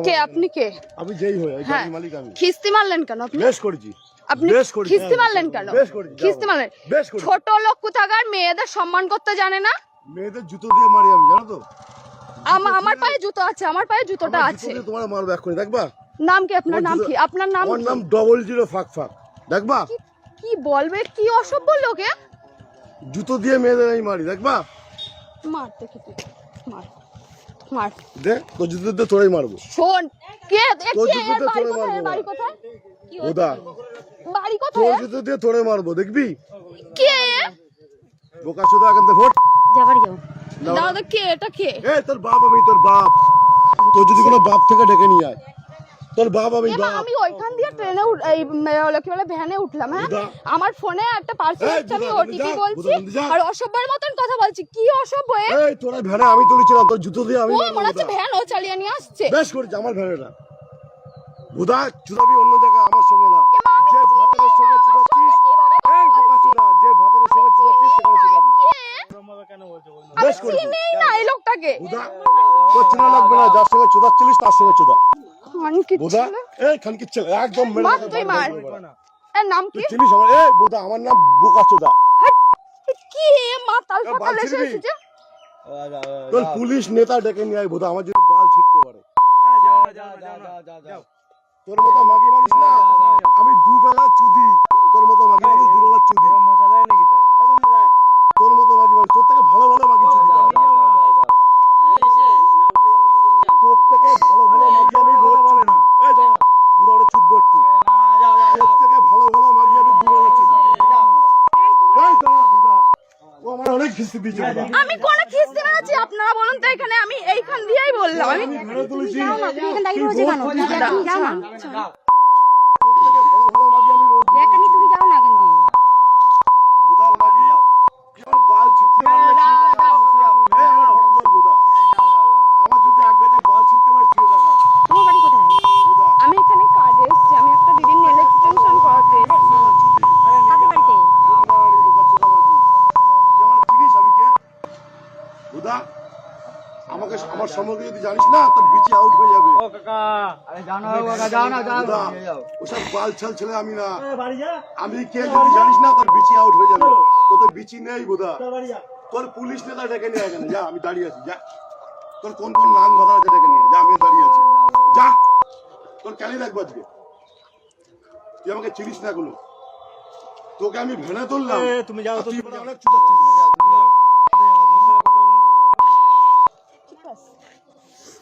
কে আপনি? কে আমি যেই হই গাড়ির মালিক আমি। খিস্তি মারলেন কেন আপনি? বেশ করেছি। আপনি খিস্তি মারলেন কেন? খিস্তি মারলেন? ছোট লোক কোথাকার, মেয়েদের সম্মান করতে জানে না। মেয়েদের জুতো দিয়ে মারি আমি, জানো তো? আমার পায়ে জুতো আছে, আমার পায়ে জুতোটা আছে। তোমার মারবো এক্ষুনি, দেখবা? নাম কি আপনার? নাম কি আপনার? নাম আমার নাম 00 ফাঁক ফাঁক, দেখবা? কি বলবে? কি অসভ্য লোকে। জুতো দিয়ে মেয়েদের আমি মারি, দেখবা? মার দেখি তুই, মার মার দে, তো জুতো দিয়ে তোরাই মারবো। শোন, কে তোর জুতো দিয়ে তোরে মারবো। বাড়ি কোথায়? ওদা বাড়ি তোর কোথায়? জুতো দিয়ে তোরে মারবো, দেখবি? কে? বোকা চোদা, এখান থেকে ভোট যাবার যাও। দাদা কে এটা? কে? তোর বাপ। আমি তোর বাপ। তোর যদি কোনো বাপ থেকে ডেকে নিয়ে আয়, তোর বাপ আমি বাপ। আমি ওইখান দিয়ে ট্রেনে কি বলে ভ্যানে উঠলাম। হ্যাঁ, আমার ফোনে একটা পার্সেল আসছে, আমি ওটিপি বলছি আর অসভ্যের মতন কথা বলছি। কি অসভ্য? এই তোরা ভ্যানে আমি তুলেছিলাম, তোর জুতো দিয়ে আমি ও মনে হচ্ছে ভ্যান ও চালিয়ে নিয়ে আসছে। বেশ করেছি, আমার ভ্যানেটা বুদা চুদাবি অন্য জায়গায়, আমার সঙ্গে না। যে ভাতারের সঙ্গে চুদাচ্ছিস, এই বোকা চোদা, যে ভাতারের সঙ্গে চুদাচ্ছিস সেখানে চুদাবি। বেশ করেছি। চিনি না এই লোকটাকে। বুদা তোর চেনা লাগবে না, যার সঙ্গে চুদাচ্ছিলিস তার সঙ্গে চুদা। বুদা এই খানকির ছেলে, একদম মেরে মার তুই মার। এর নাম কি? চিনিস আমার? এই বুদা, আমার নাম বোকা চোদা। কি মাতাল ফাতাল এসেছে? তোর পুলিশ নেতা ডেকে নিয়ে আয় বুদা, আমার যদি বাল ছিটতে পারে। তোর মতো মাগি মানুষ না আমি, দুবেলা চুদি। তোর মতো মাগি মানুষ দুবেলা চুদি। তোর মতো মাগি মানুষ, তোর থেকে ভালো ভালো মাগি চুদি। তোর থেকে ভালো ভালো মাগি আমি রোজ চুদি। এই দাঁড়া বুদা, ওটা চুদবো একটু। তোর থেকে ভালো ভালো মাগি আমি দুবেলা চুদি। এই দাঁড়া বুদা, ও আমার অনেক খিস্তি দিয়েছে বুদা। আমি কোন খিস্তি মেরেছি? আপনারা বলুন তো। এখানে আমি এইখান দিয়েই বললাম। আমি ঘরে তুলেছি। এখান দাঁড়িয়ে রয়েছে কেন? তুমি যাও না। তোর থেকে ভালো ভালো মাগি আমি রোজ এখানে তুমি যাও না এখান দিয়ে। বুদা মাগি আমার বাল ছিটতে পারলে এই আমার ফটো ধর বুদা, আমার যদি এক বেটা বাল ছিটতে পারে ছিঁড়ে দেখা। তোমার বাড়ি কোথায়? বুদা আমি এখানে কাজে এসেছি। আমি একটা দিদির নেল এক্সটেনশন করাতে এসেছি। কাজে বাড়িতে? বুদা আমাকে আমার সম্পর্কে যদি জানিস না তোর বিচি আউট হয়ে যাবে। ও কাকা, আরে যাও না কাকা, যাও না, বুদা যাও। ওসব বাল ছাল ছেলে আমি না। আমি কে যদি জানিস না তোর বিচি আউট হয়ে যাবে। তোর বিচি নেই বুদা। তোর পুলিশ নেতা ডেকে নিয়ে এখানে যা, আমি দাঁড়িয়ে আছি। যা, তোর কোন কোন নাং মাথা আছে ডেকে নিয়ে যা, আমি দাঁড়িয়ে আছি। যা, তোর কেন রাখবো আজকে? তুই আমাকে চিনিস না গুলো, তোকে আমি ভেড়ে তুললাম। তুমি যাও তো, তুই অনেক চুদাচ্ছিস।